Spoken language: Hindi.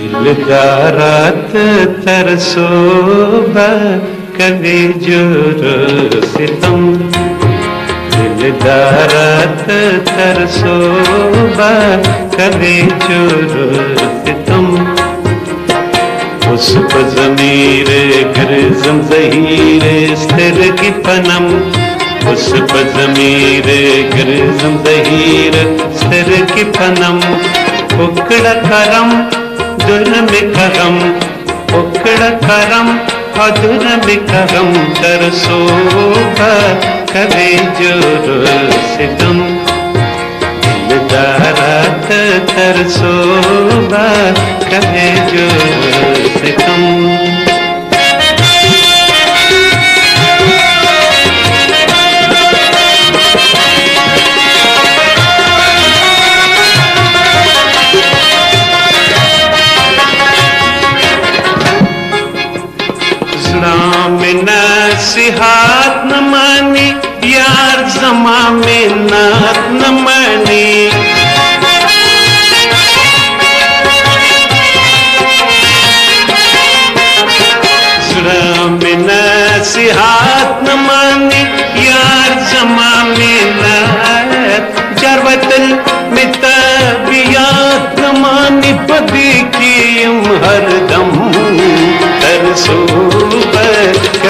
दिलदारात तरसोबा कभी जोर सितम, दिलदारात तरसोबा कभी जोर सितम। उस ज़मीर गिरज़म ज़हीर स्थिर की पनम, उस ज़मीर गिरज़म ज़हीर स्थिर की पनम। उकड़ करम दुर्म करम, उकड़ करम दुर्म करम तरसोबा कभी जोर सितम। दिलदारात तरसोबा कभी जोर सितम। नसीहात न मानी यार ज़मा में नात न मानी, में नसीहात न मानी यार ज़मा में नात। जरवतल में तबियात न मानी बदी की हरदम